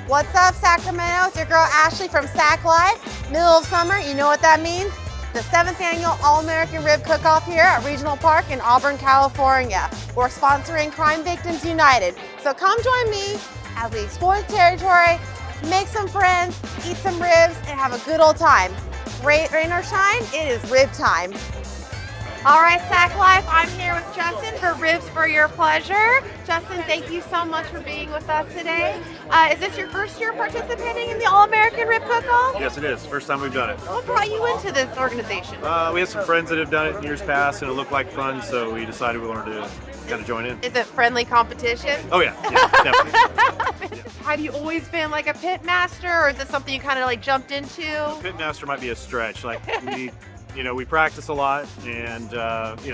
What's up, Sacramento? It's your girl Ashley from Sac Live. Middle of summer, you know what that means? The 7th annual All-American Rib Cook-Off here at Regional Park in Auburn, California. We're sponsoring Crime Victims United. So come join me as we explore the territory, make some friends, eat some ribs, and have a good old time. Rain or shine, it is rib time. All right, Sac Life, I'm here with Justin for Ribs for Your Pleasure. Justin, thank you so much for being with us today. Is this your first year participating in the All-American Rib Cook-Off? Yes, it is. First time we've done it. What brought you into this organization? We had some friends that have done it in years past, and it looked like fun, so we decided we wanted to kind of join in. Is it friendly competition? Oh yeah, definitely. Have you always been like a pit master, or is this something you kind of like jumped into? Pitmaster might be a stretch. Like we practice a lot, and we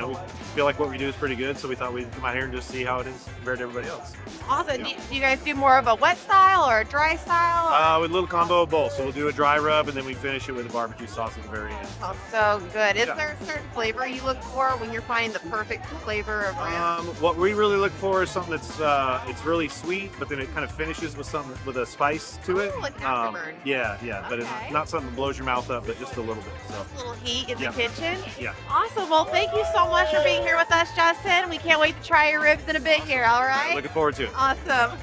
feel like what we do is pretty good, so we thought we'd come out here and just see how it is compared to everybody else. Awesome. Do you guys do more of a wet style or a dry style? With a little combo of both. So we'll do a dry rub, and then we finish it with a barbecue sauce at the very end. Oh, so good. Is there a certain flavor you look for when you're finding the perfect flavor of rib? What we really look for is something that's it's really sweet, but then it kind of finishes with something with a spice to it. Ooh, like afterburn. Yeah, but it's Okay. not something that blows your mouth up, but just a little bit. So. A little heat in Yeah. the kitchen. Yeah. Awesome. Well, thank you so much for being here with us, Justin. We can't wait to try your ribs in a bit here, all right? Looking forward to it. Awesome.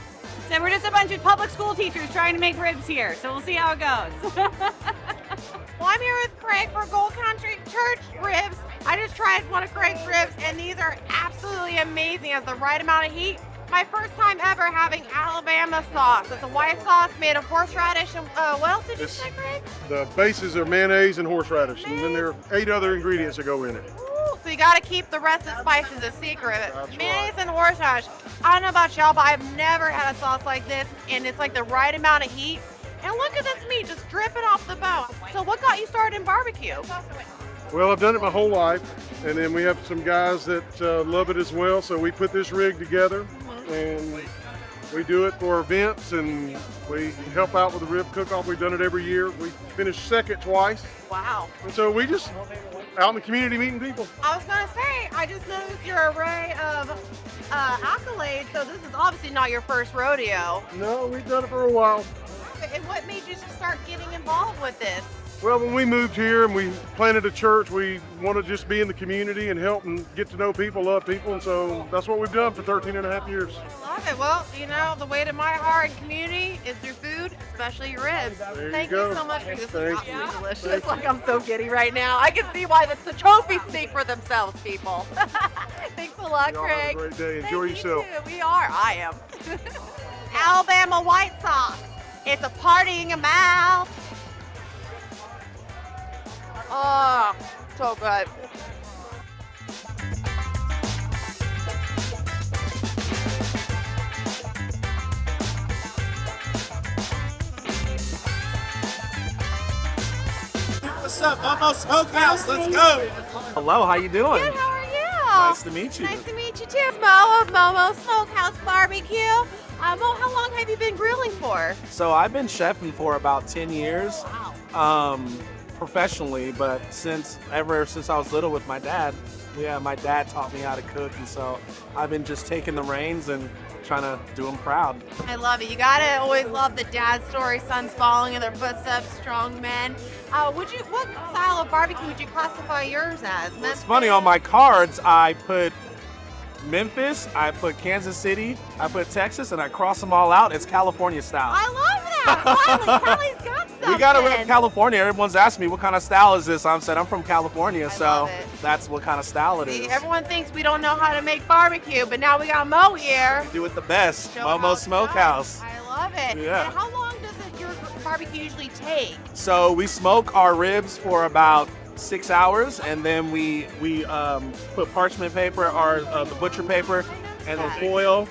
So we're just a bunch of public school teachers trying to make ribs here, so we'll see how it goes. Well, I'm here with Craig for Gold Country Church ribs. I just tried one of Craig's ribs, and these are absolutely amazing. It has the right amount of heat. My first time ever having Alabama sauce. It's a white sauce made of horseradish and what else did you say, Craig? The bases are mayonnaise and horseradish, and then there are 8 other ingredients that go in it. Ooh, so you got to keep the rest of the spices a secret. That's Mayonnaise and horseradish. I don't know about y'all, but I've never had a sauce like this, and it's like the right amount of heat. And look at this meat just dripping off the bone. So what got you started in barbecue? Well, I've done it my whole life, and then we have some guys that love it as well, so we put this rig together, and we do it for events, and we help out with the rib cook-off. We've done it every year. We finished second twice, Wow. and so we just out in the community meeting people. I was gonna say, I just noticed your array of accolades, so this is obviously not your first rodeo. No, we've done it for a while. And what made you start getting involved with this? Well, when we moved here and we planted a church, we want to just be in the community and help and get to know people, love people, and so that's what we've done for 13 and a half years. Love it. Well, the way to my heart and community is through food, especially your ribs. There you Thank go. you so much for this. Thank It's you. absolutely delicious. Like I'm so giddy right now. I can see why the trophies speak for themselves, people. Thanks a lot, Y'all have a Craig. great day. Thank Enjoy you yourself. too. We are. I am. Alabama white sauce. It's a party in your mouth. Oh, so good. What's up, Almost Smokehouse? Let's go. Hello, how you doing? Good, how are you? Nice to meet you. Nice to meet you too. Mo of Momo Smokehouse Barbecue. Mo, how long have you been grilling for? So I've been chefing for about 10 years, Wow. professionally, but ever since I was little with my dad, my dad taught me how to cook, and so I've been just taking the reins and trying to do him proud. I love it. You gotta always love the dad story, sons following in their footsteps, strong men. What style of barbecue would you classify yours as? It's funny, on my cards, I put Memphis, I put Kansas City, I put Texas, and I cross them all out. It's California style. I love that. Finally, Cali's got something. We gotta rep California. Everyone's asking me what kind of style is this. I'm from California, so love it. that's what kind of style it See, is. Everyone everyone thinks we don't know how to make barbecue, but now we got Mo here. do it the best. Show how Momo it's Smokehouse. done. I love it. Yeah. And how long does your barbecue usually take? So we smoke our ribs for about 6 hours, and then we put parchment paper or the butcher paper and then foil,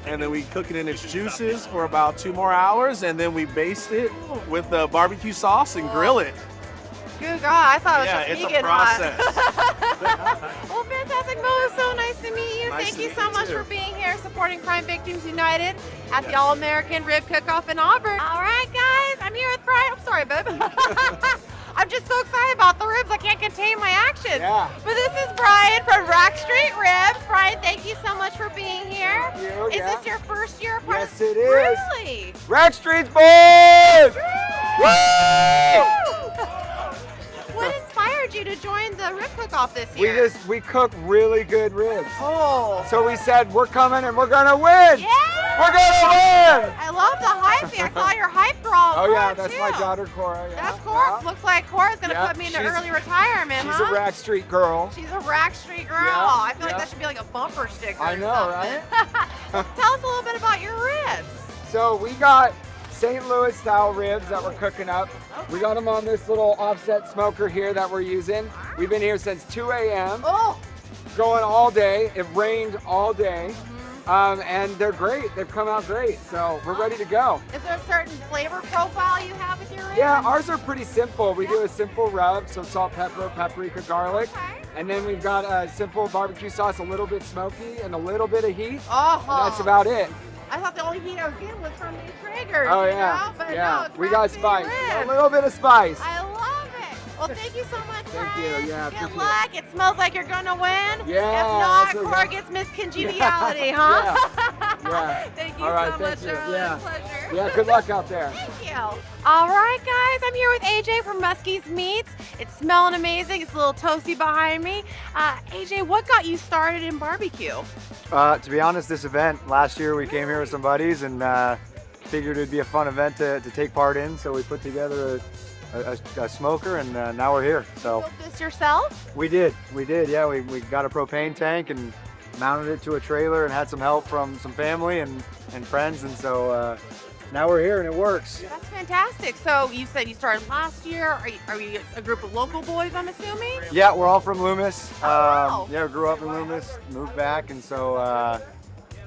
and then we cook it in its juices for about 2 more hours, and then we baste it with the barbecue sauce and grill it. Good God, I thought it was Yeah, just it's a vegan process. hot. Well, fantastic, Mo. It's so nice to meet you. Nice Thank to you meet so you much too. for being here, supporting Crime Victims United at the All-American Rib Cook-Off in Auburn. All right, guys, I'm here with Brian. I'm sorry, babe. I'm just so excited about the ribs. I can't contain my action. Yeah. But this is Brian from Rack Street Ribs. Brian, thank you so much for being here. you, Is yeah. this your first year Yes, Yes, it is. Really? Rack Streets boys! Woo! What inspired you to join the rib cook-off this year? We cook really good ribs. Oh. So we said we're coming and we're gonna win. Yeah. We're gonna win. I love the hype. I saw your hype girl. Oh yeah, Cora, that's too. my daughter Cora. Yeah. That's Cora. Looks like Cora's gonna Yeah, put me into she's- early retirement, She's huh? a Rack Street girl. She's a Rack Street girl. Yeah, I feel like yeah. that should be like a bumper sticker. I or know, something. Tell us a little bit about your ribs. So we got St. Louis style ribs that we're cooking up. We got them on this little offset smoker here that we're using. We've been here since 2 a.m. Oh. going all day. It rained all day. And they're great. They've come out great. So we're ready to go. Is there a certain flavor profile you have with your ribs? Yeah, ours are pretty simple. We do a simple rub, so salt, pepper, paprika, garlic. Okay. And then we've got a simple barbecue sauce, a little bit smoky, and a little bit of heat. Oh. And that's about it. I thought the only heat I was getting was from these Traegers. Oh you yeah, know? But yeah. no, it's We Rack got Street spice. ribs. A little bit of spice. I love it. Well, thank you so much, Thank friend. you, yeah, Good appreciate luck. It smells like you're gonna win. Yeah, If not, that's okay. Cora gets Miss Congeniality, huh? Yeah. Thank you All right, so much, thank you. Charlotte. Yeah. Pleasure. Yeah, good luck out there. Thank you. All right, guys, I'm here with AJ from Muskie's Meats. It's smelling amazing. It's a little toasty behind me. AJ, what got you started in barbecue? To be honest, this event, last year we came here with some buddies and figured it'd be a fun event to take part in, so we put together a smoker and now we're here. So Built this yourself? we did, yeah. We got a propane tank and mounted it to a trailer and had some help from some family and friends, and so now we're here and it works. That's fantastic. So you said you started last year. Are you a group of local boys, I'm assuming? Yeah, we're all from Loomis. wow. Yeah, we grew up in Loomis, moved back, and so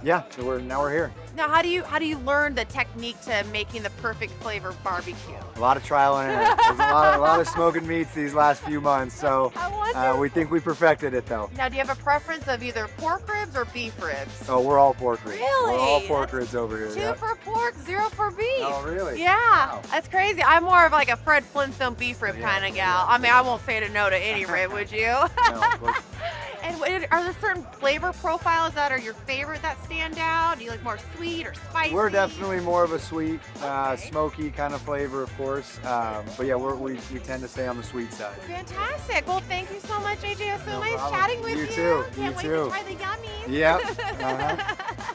yeah, so now we're here. Now, how do you learn the technique to making the perfect flavor barbecue? A lot of trial and error. There's a lot of smoking meats these last few months, so I wonder. we think we perfected it though. Now, do you have a preference of either pork ribs or beef ribs? Oh, we're all pork ribs. Really? We're all pork That's ribs over here. 2 yeah. for pork, 0 for beef. Oh, really? Yeah, Wow. that's crazy. I'm more of like a Fred Flintstone beef rib kind of gal. I mean, I won't say no to any rib, would you? No, but- And are there certain flavor profiles that are your favorite that stand out? Do you like more sweet or spicy? We're definitely more of a sweet, smoky kind of flavor, of course. But yeah, we tend to stay on the sweet side. Fantastic. Well, thank you so much, AJ. It was so No nice problem. chatting with you. You too. Can't You wait too. to try the yummies. Yep. Uh-huh.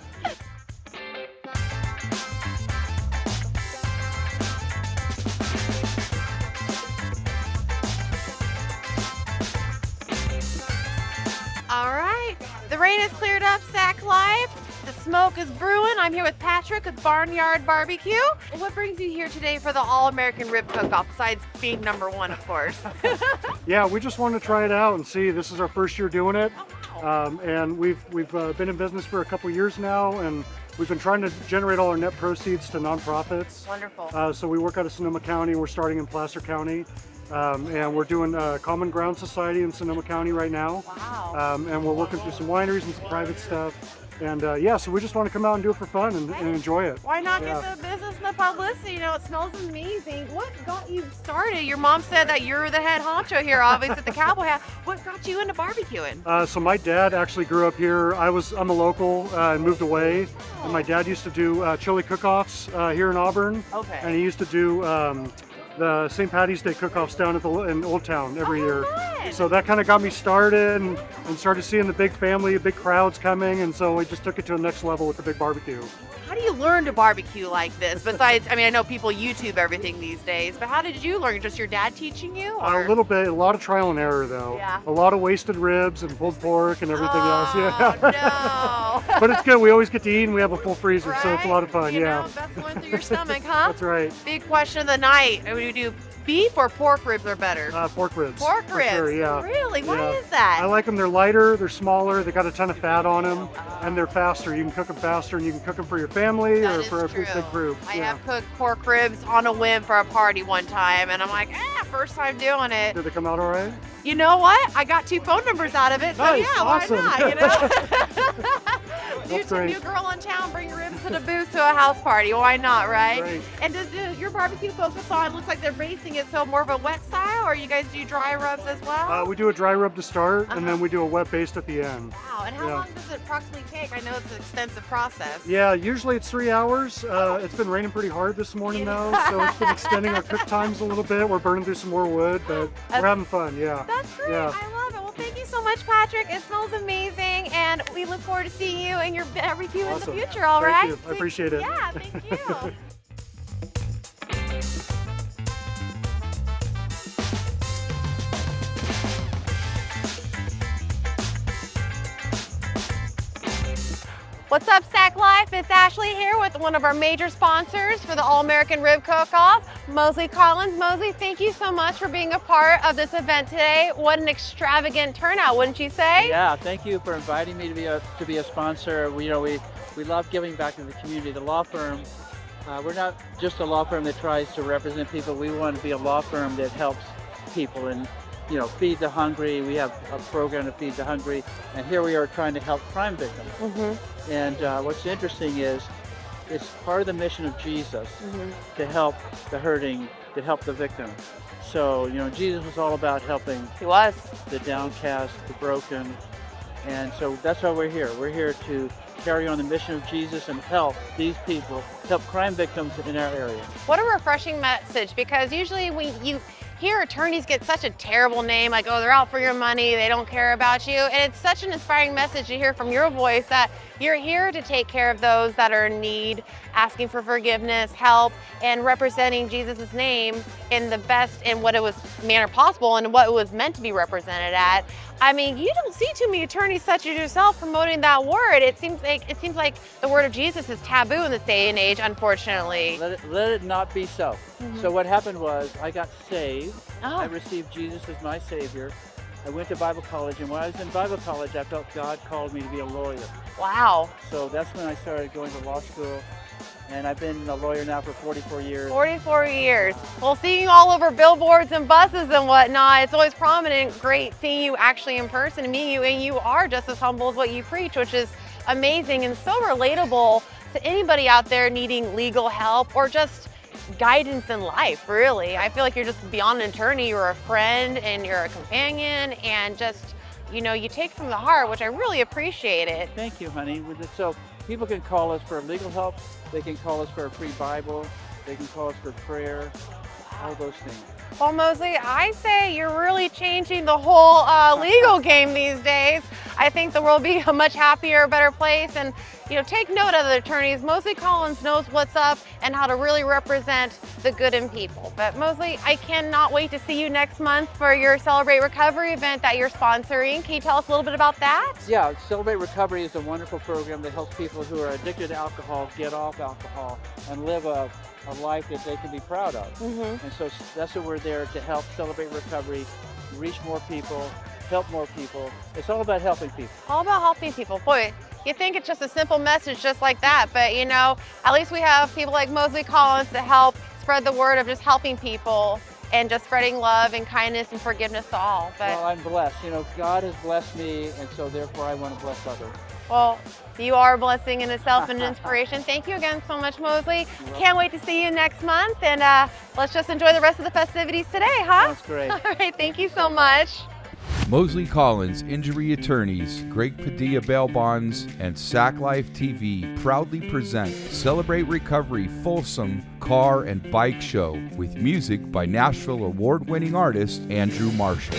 All right. The rain has cleared up Sac Live. The smoke is brewing. I'm here with Patrick with Barnyard Barbecue. Well, what brings you here today for the All-American Rib Cook-Off, besides being #1, of course? Yeah, we just wanted to try it out and see. This is our first year doing it, and we've been in business for a couple years now, and we've been trying to generate all our net proceeds to nonprofits. Wonderful. So we work out of Sonoma County. We're starting in Placer County, and we're doing Common Ground Society in Sonoma County right now. Wow. And we're working through some wineries and some private stuff. And yeah, so we just want to come out and do it for fun and enjoy it. Why not Yeah. get the business and the publicity? You know, it smells amazing. What got you started? Your mom said that you're the head honcho here, obviously, at the Cowboy House. What got you into barbecuing? So my dad actually grew up here. I'm a local and moved away. And my dad used to do chili cook-offs here in Auburn. Okay. And he used to do the St. Patty's Day cook-offs down in Old Town every year. fun. So that kind of got me started and started seeing the big family, big crowds coming. And so we just took it to the next level with the big barbecue. How do you learn to barbecue like this? Besides, I mean, I know people YouTube everything these days, but how did you learn? Just your dad teaching you? Or? A little bit, a lot of trial and error though. Yeah. A lot of wasted ribs and pulled pork and everything else. Yeah. No. But it's good. We always get to eat and we have a full freezer, so it's a Right? lot of fun. You Yeah. know, that's going through your stomach, huh? That's right. Big question of the night. Do you do beef or pork ribs are better? Pork ribs. Pork for ribs. Sure, yeah. Really? Why Yeah. is that? I like them. They're lighter, they're smaller, they got a ton of fat on them, and they're faster. You can cook them faster, and you can cook them for your family That or is for a true. big group. I Yeah. have cooked pork ribs on a whim for a party one time, and I'm like, first time doing it. Did they come out all right? You know what? I got 2 phone numbers out of it, so Nice, yeah, awesome. why not? You know. New, great. new girl in town, bring your ribs to the booth to a house party. Why not, right? Great. And does your barbecue focus on, looks like they're basing it so more of a wet style, or you guys do dry rubs as well? We do a dry rub to start, and then we do a wet based at the end. Wow, and how long does it approximately take? I know it's an extensive process. Yeah, usually it's 3 hours. It's been raining pretty hard this morning though, so it's been extending our cook times a little bit. We're burning through some more wood, but we're having fun, yeah. That's great. Yeah. I love it. Well, thank you so much, Patrick. It smells amazing, and we look forward to seeing you and your barbecue in the Awesome. future, all Thank right? you. I appreciate it. Yeah, thank you. What's up, Sack Life? It's Ashley here with one of our major sponsors for the All-American Rib Cook-Off, Mosley Collins. Mosley, thank you so much for being a part of this event today. What an extravagant turnout, wouldn't you say? Yeah, thank you for inviting me to be a sponsor. We love giving back to the community. The law firm, we're not just a law firm that tries to represent people. We want to be a law firm that helps people and feed the hungry. We have a program to feed the hungry, and here we are trying to help crime victims. And what's interesting is it's part of the mission of Jesus to help the hurting, to help the victim. So, Jesus was all about helping the downcast, the broken. And so that's why we're here. We're here to carry on the mission of Jesus and help these people, help crime victims in our area. What a refreshing message, because usually when you hear attorneys get such a terrible name, like, oh, they're out for your money, they don't care about you. And it's such an inspiring message to hear from your voice that you're here to take care of those that are in need, asking for forgiveness, help, and representing Jesus' name in the best and what it was manner possible and what it was meant to be represented at. I mean, you don't see too many attorneys such as yourself promoting that word. It seems like the word of Jesus is taboo in this day and age, unfortunately. Let it not be so. So what happened was I got saved. Oh. I received Jesus as my Savior. I went to Bible college, and when I was in Bible college, I felt God called me to be a lawyer. Wow. So that's when I started going to law school, and I've been a lawyer now for 44 years. 44 years. Well, seeing you all over billboards and buses and whatnot, it's always prominent. Great seeing you actually in person and meeting you, and you are just as humble as what you preach, which is amazing and so relatable to anybody out there needing legal help or just guidance in life, really. I feel like you're just beyond an attorney. You're a friend and you're a companion, and just, you take from the heart, which I really appreciate it. Thank you, honey. So people can call us for legal help. They can call us for a free Bible. They can call us for prayer, all those things. Well, Mosley, I say you're really changing the whole legal game these days. I think the world will be a much happier, better place. And, take note of the attorneys. Mosley Collins knows what's up and how to really represent the good in people. But Mosley, I cannot wait to see you next month for your Celebrate Recovery event that you're sponsoring. Can you tell us a little bit about that? Yeah, Celebrate Recovery is a wonderful program that helps people who are addicted to alcohol get off alcohol and live a life that they can be proud of. And so that's what we're there to help. Celebrate Recovery, reach more people, help more people. It's all about helping people. All about helping people. Boy, you think it's just a simple message just like that, but at least we have people like Mosley Collins to help spread the word of just helping people and just spreading love and kindness and forgiveness to all. But well, I'm blessed. God has blessed me, and so therefore I want to bless others. Well, you are a blessing in itself and an inspiration. Thank you again so much, Mosley. Can't wait to see you next month, and let's just enjoy the rest of the festivities today, huh? That's great. All right, thank you so much. Mosley Collins Injury Attorneys, Greg Padilla Bail Bonds, and Sack Life TV proudly present Celebrate Recovery Folsom Car and Bike Show with music by Nashville award-winning artist Andrew Marshall.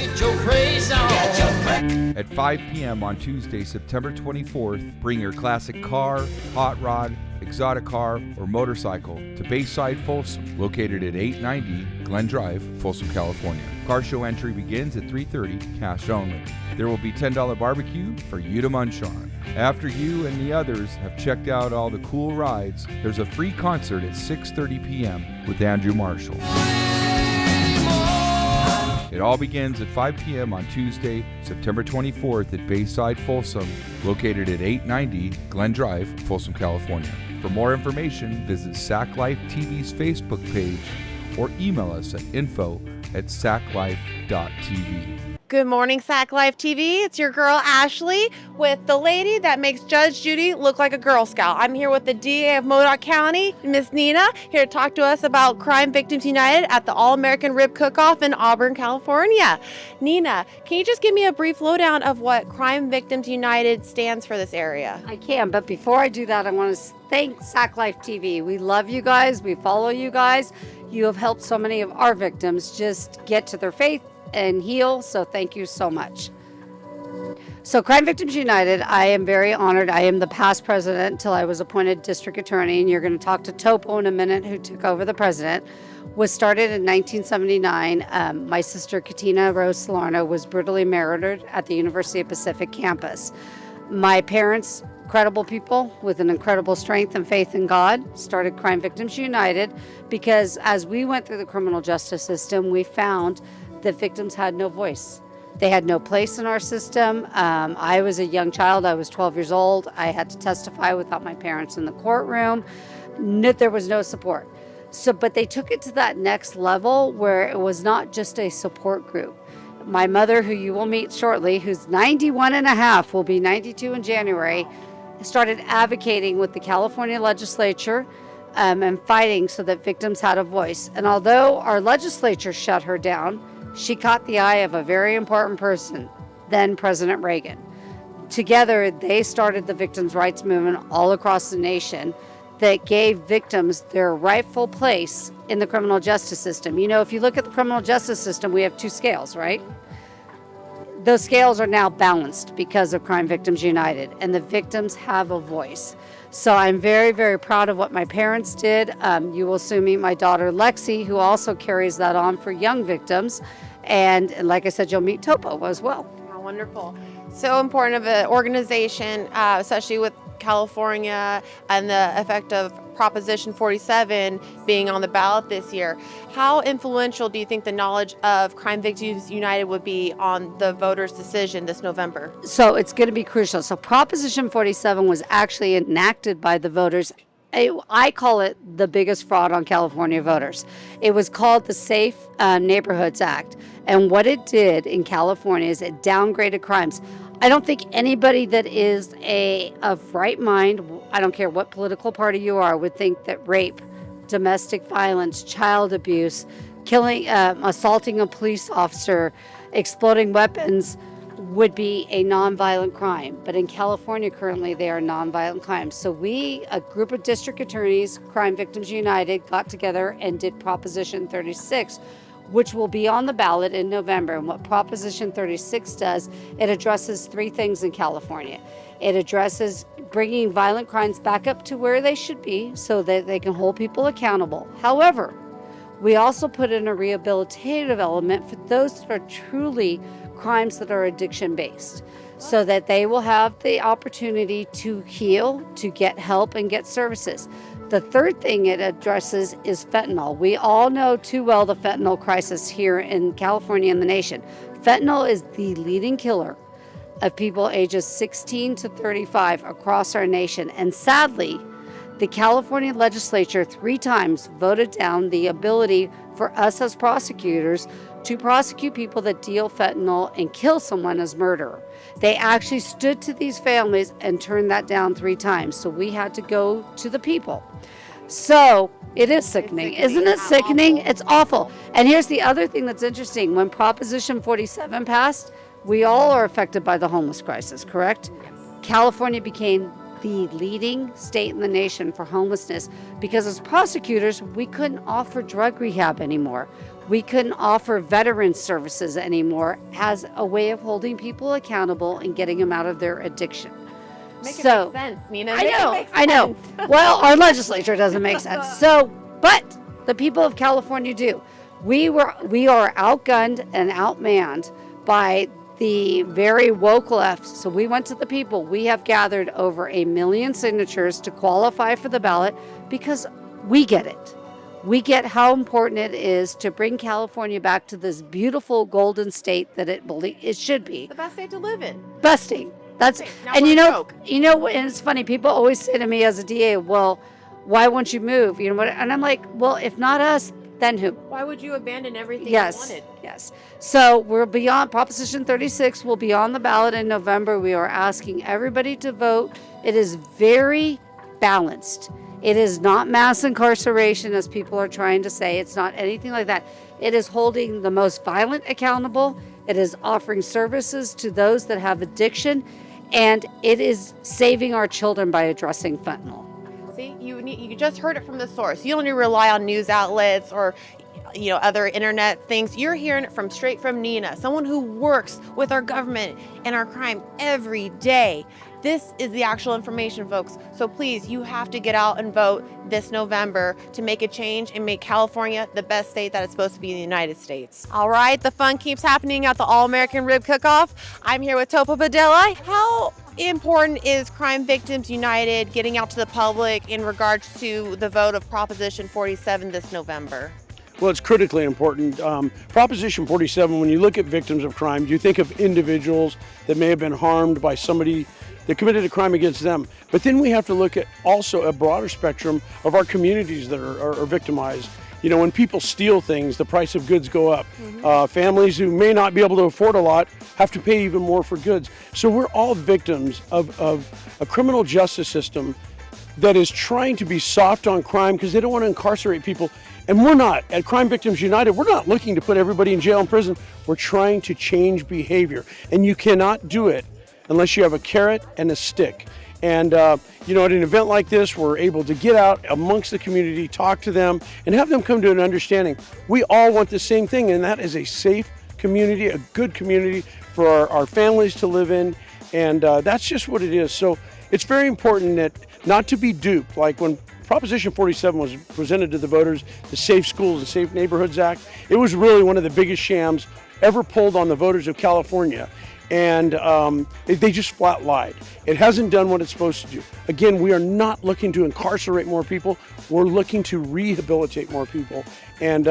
At 5 p.m. on Tuesday, September 24th, bring your classic car, hot rod, exotic car, or motorcycle to Bayside Folsom, located at 890 Glen Drive, Folsom, California. Car show entry begins at 3:30, cash only. There will be $10 barbecue for you to munch on. After you and the others have checked out all the cool rides, there's a free concert at 6:30 p.m. with Andrew Marshall. It all begins at 5 p.m. on Tuesday, September 24th at Bayside Folsom, located at 890 Glen Drive, Folsom, California. For more information, visit Sack Life TV's Facebook page or email us at info@sacklife.tv. Good morning, Sac Life TV. It's your girl Ashley with the lady that makes Judge Judy look like a Girl Scout. I'm here with the DA of Modoc County, Miss Nina, here to talk to us about Crime Victims United at the All-American Rib Cook-Off in Auburn, California. Nina, can you just give me a brief lowdown of what Crime Victims United stands for this area? I can, but before I do that, I want to thank Sac Life TV. We love you guys. We follow you guys. You have helped so many of our victims just get to their faith and heal, so thank you so much. So Crime Victims United, I am very honored. I am the past president until I was appointed district attorney, and you're going to talk to Topo in a minute, who took over the president. Was started in 1979. My sister Katina Rose Salerno was brutally murdered at the University of Pacific campus. My parents, incredible people with an incredible strength and faith in God, started Crime Victims United because as we went through the criminal justice system, we found that victims had no voice. They had no place in our system. I was a young child. I was 12 years old. I had to testify without my parents in the courtroom. There was no support. But they took it to that next level where it was not just a support group. My mother, who you will meet shortly, who's 91 and a half, will be 92 in January, started advocating with the California legislature and fighting so that victims had a voice. And although our legislature shut her down, she caught the eye of a very important person, then President Reagan. Together, they started the victims' rights movement all across the nation that gave victims their rightful place in the criminal justice system. You know, if you look at the criminal justice system, we have two scales, right? Those scales are now balanced because of Crime Victims United, and the victims have a voice. So I'm very, very proud of what my parents did. You will soon meet my daughter Lexi, who also carries that on for young victims. And like I said, you'll meet Topo as well. Oh, wonderful. So important of an organization, especially with California and the effect of Proposition 47 being on the ballot this year. How influential do you think the knowledge of Crime Victims United would be on the voters' decision this November? So it's going to be crucial. So Proposition 47 was actually enacted by the voters. I call it the biggest fraud on California voters. It was called the Safe Neighborhoods Act. And what it did in California is it downgraded crimes. I don't think anybody that is of right mind, I don't care what political party you are, would think that rape, domestic violence, child abuse, killing, assaulting a police officer, exploding weapons would be a nonviolent crime. But in California currently, they are nonviolent crimes. So we, a group of district attorneys, Crime Victims United, got together and did Proposition 36, which will be on the ballot in November. And what Proposition 36 does, it addresses three things in California. It addresses bringing violent crimes back up to where they should be so that they can hold people accountable. However, we also put in a rehabilitative element for those that are truly crimes that are addiction-based, so that they will have the opportunity to heal, to get help, and get services. The third thing it addresses is fentanyl. We all know too well the fentanyl crisis here in California and the nation. Fentanyl is the leading killer of people ages 16 to 35 across our nation. And sadly, the California legislature 3 times voted down the ability for us as prosecutors to prosecute people that deal fentanyl and kill someone as murderer. They actually stood to these families and turned that down 3 times. So we had to go to the people. So it is sickening. Isn't it sickening? It's awful. And here's the other thing that's interesting. When Proposition 47 passed, we all are affected by the homeless crisis, correct? California became the leading state in the nation for homelessness because as prosecutors, we couldn't offer drug rehab anymore. We couldn't offer veteran services anymore as a way of holding people accountable and getting them out of their addiction. Make it make sense, Nina. I know. Well, our legislature doesn't make sense. But the people of California do. We are outgunned and outmanned by the very woke left. So we went to the people. We have gathered over 1 million signatures to qualify for the ballot because we get it. We get how important it is to bring California back to this beautiful golden state that it should be. The best state to live in. Best state. That's and you know, and it's funny. People always say to me as a DA, "Well, why won't you move?" You know what? And I'm like, "Well, if not us, Then who? Why would you abandon everything Yes. you wanted? Yes. So we're beyond Proposition 36 will be on the ballot in November. We are asking everybody to vote. It is very balanced. It is not mass incarceration, as people are trying to say. It's not anything like that. It is holding the most violent accountable. It is offering services to those that have addiction, and it is saving our children by addressing fentanyl. See, you just heard it from the source. You don't need to rely on news outlets or other internet things. You're hearing it straight from Nina, someone who works with our government and our crime every day. This is the actual information, folks. So please, you have to get out and vote this November to make a change and make California the best state that it's supposed to be in the United States. All right, the fun keeps happening at the All-American Rib Cook-Off. I'm here with Topo Padilla. How important is Crime Victims United getting out to the public in regards to the vote of Proposition 47 this November? Well, it's critically important. Proposition 47, when you look at victims of crime, you think of individuals that may have been harmed by somebody that committed a crime against them. But then we have to look at also a broader spectrum of our communities that are victimized. You know, when people steal things, the price of goods go up. Families who may not be able to afford a lot have to pay even more for goods. So we're all victims of a criminal justice system that is trying to be soft on crime because they don't want to incarcerate people. And we're not, at Crime Victims United, we're not looking to put everybody in jail and prison. We're trying to change behavior. And you cannot do it unless you have a carrot and a stick. And at an event like this, we're able to get out amongst the community, talk to them, and have them come to an understanding. We all want the same thing, and that is a safe community, a good community for our families to live in. And that's just what it is. So it's very important that not to be duped. Like when Proposition 47 was presented to the voters, the Safe Schools and Safe Neighborhoods Act, it was really one of the biggest shams ever pulled on the voters of California. And they just flat lied. It hasn't done what it's supposed to do. Again, we are not looking to incarcerate more people. We're looking to rehabilitate more people. And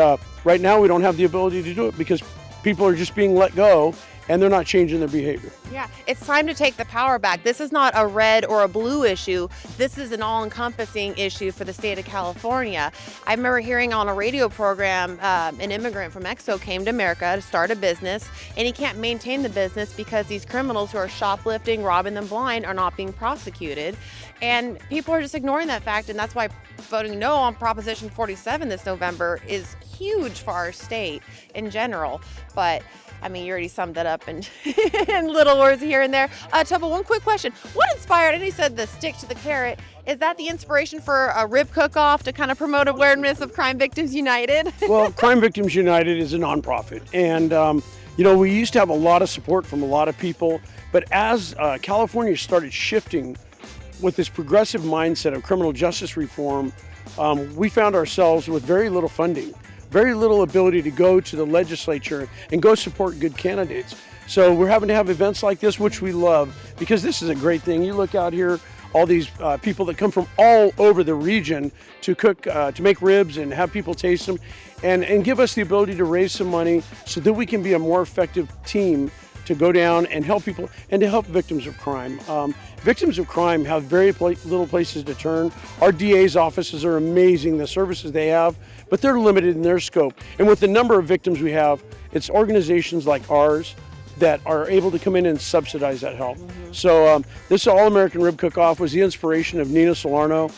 right now we don't have the ability to do it because people are just being let go and they're not changing their behavior. Yeah, it's time to take the power back. This is not a red or a blue issue. This is an all-encompassing issue for the state of California. I remember hearing on a radio program, an immigrant from Mexico came to America to start a business, and he can't maintain the business because these criminals who are shoplifting, robbing them blind are not being prosecuted. And people are just ignoring that fact, and that's why voting no on Proposition 47 this November is huge for our state in general. But I mean, you already summed that up in little words here and there. Topo, one quick question. What inspired, and he said the stick to the carrot, is that the inspiration for a rib cook-off to kind of promote awareness of Crime Victims United? Well, Crime Victims United is a nonprofit. And, we used to have a lot of support from a lot of people. But as California started shifting with this progressive mindset of criminal justice reform, we found ourselves with very little funding. Very little ability to go to the legislature and go support good candidates. So we're having to have events like this, which we love, because this is a great thing. You look out here, all these people that come from all over the region to cook, to make ribs and have people taste them, and give us the ability to raise some money so that we can be a more effective team to go down and help people and to help victims of crime. Victims of crime have very little places to turn. Our DA's offices are amazing, the services they have, but they're limited in their scope. And with the number of victims we have, it's organizations like ours that are able to come in and subsidize that help. So this All-American Rib Cook-Off was the inspiration of Nina Salerno.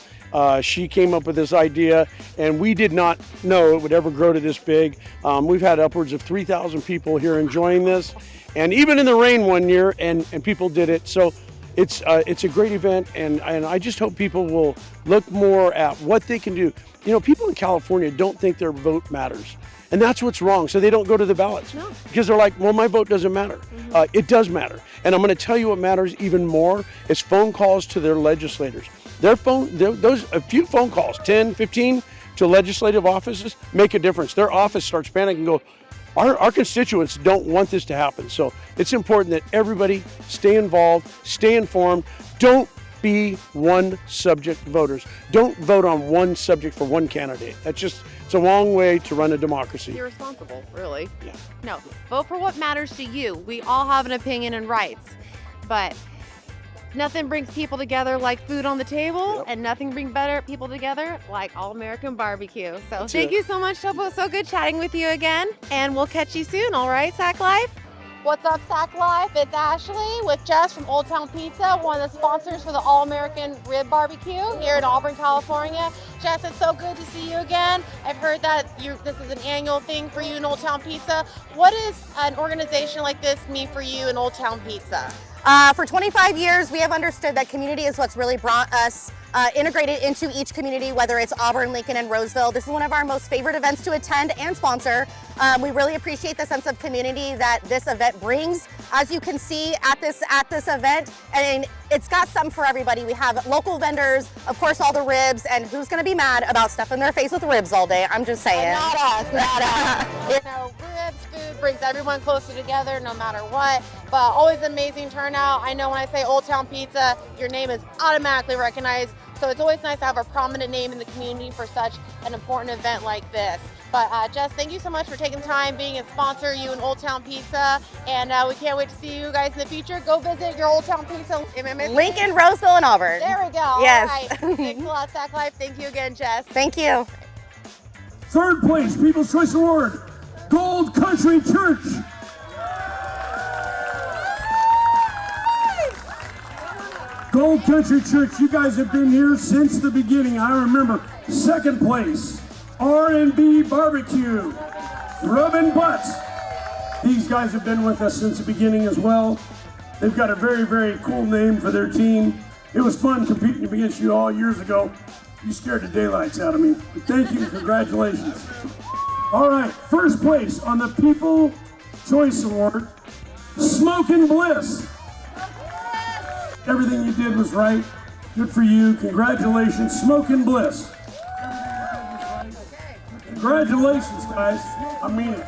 She came up with this idea, and we did not know it would ever grow to this big. We've had upwards of 3,000 people here enjoying this, and even in the rain one year, and people did it. So it's a great event, and I just hope people will look more at what they can do. You know, people in California don't think their vote matters, and that's what's wrong. So they don't go to the ballots because they're like, well, my vote doesn't matter. It does matter, and I'm going to tell you what matters even more is phone calls to their legislators. A few phone calls, 10, 15 to legislative offices make a difference. Their office starts panicking and go, our constituents don't want this to happen. So it's important that everybody stay involved, stay informed. Don't be one subject voters. Don't vote on one subject for one candidate. It's a long way to run a democracy. Irresponsible, really. Yeah. No, vote for what matters to you. We all have an opinion and rights, but Nothing brings people together like food on the table, and nothing brings better people together like All-American barbecue. So thank you so much, Topo. So good chatting with you again, and we'll catch you soon, all right, Sac Life? What's up, Sac Life? It's Ashley with Jess from Old Town Pizza, one of the sponsors for the All-American Rib Barbecue here in Auburn, California. Jess, it's so good to see you again. I've heard that this is an annual thing for you in Old Town Pizza. What does an organization like this mean for you in Old Town Pizza? For 25 years, we have understood that community is what's really brought us integrated into each community, whether it's Auburn, Lincoln, and Roseville. This is one of our most favorite events to attend and sponsor. We really appreciate the sense of community that this event brings. As you can see at this event, and it's got some for everybody. We have local vendors, of course, all the ribs, and who's gonna be mad about stuffing their face with ribs all day? I'm just saying. Not us, not us. You know, ribs, food brings everyone closer together no matter what, but always amazing turnout. I know when I say Old Town Pizza, your name is automatically recognized, so it's always nice to have a prominent name in the community for such an important event like this. But Jess, thank you so much for taking time being a sponsor, you and Old Town Pizza, and we can't wait to see you guys in the future. Go visit your Old Town Pizza. Lincoln, Roseville, and Auburn. There we go. Yes. All right. Thanks a lot, Sac Life. Thank you again, Jess. Thank you. Third place, People's Choice Award, Gold Country Church. Gold Country Church, you guys have been here since the beginning. I remember. Second place, R&B Barbecue, Rubbin' Butts. These guys have been with us since the beginning as well. They've got a very, very cool name for their team. It was fun competing against you all years ago. You scared the daylights out of me. But thank you, congratulations. All right, first place on the People Choice Award, Smokin' Bliss. Everything you did was right. Good for you. Congratulations, Smokin' Bliss. Congratulations, guys. I mean it.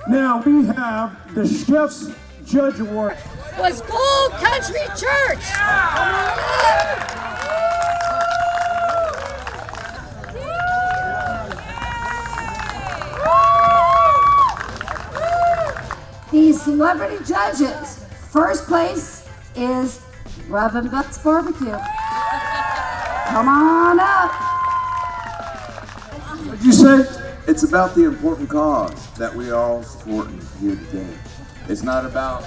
Now we have the Chef's Judge Award. Was Gold Country Church. The celebrity judges. First place is Rubbin' Butts Barbecue. Come on up. What'd you say? It's about the important cause that we are all supporting here today. It's not about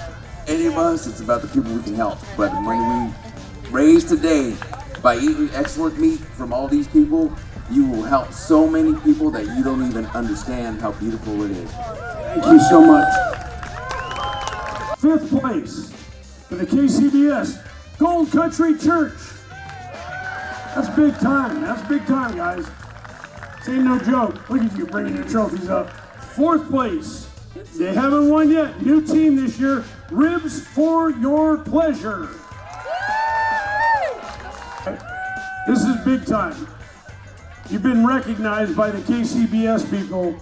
any of us, it's about the people we can help. But the money we raise today by eating excellent meat from all these people, you will help so many people that you don't even understand how beautiful it is. Thank you so much. Fifth place for the KCBS Gold Country Church. That's big time. That's big time, guys. This ain't no joke. Look at you bringing your trophies up. Fourth place. They haven't won yet. New team this year. Ribs for Your Pleasure. This is big time. You've been recognized by the KCBS people.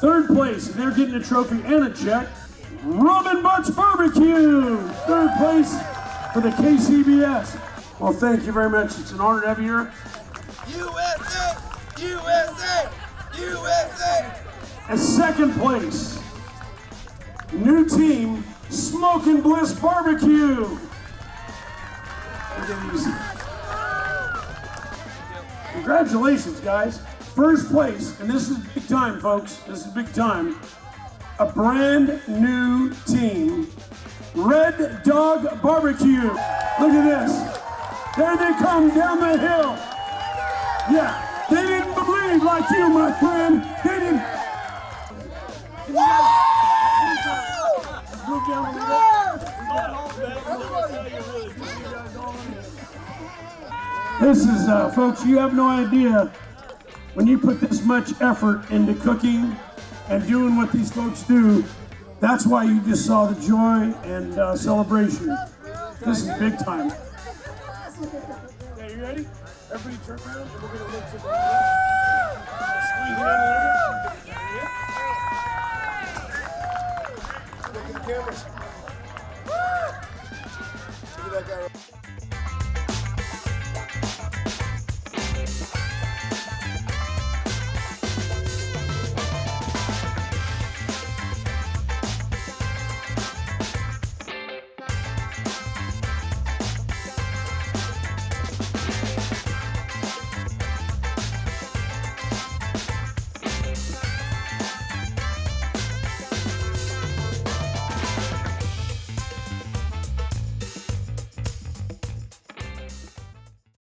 Third place, and they're getting a trophy and a check. Rubbin' Butts Barbecue. Third place for the KCBS. Well, thank you very much. It's an honor to have you here. USA! USA! USA! And second place, new team, Smokin' Bliss Barbecue. Take it easy. Congratulations, guys. First place, and this is big time, folks. This is big time. A brand new team, Red Dog Barbecue. Look at this. There they come down the hill. Yeah, they didn't believe like you, my friend. They didn't. Can you guys move down a little? This is, folks, you have no idea when you put this much effort into cooking and doing what these folks do. That's why you just saw the joy and celebration. This is big time. Okay, you ready? Everybody turn around and we're gonna look to the left. Squeeze it in a little bit. Look at the cameras. Look at that guy.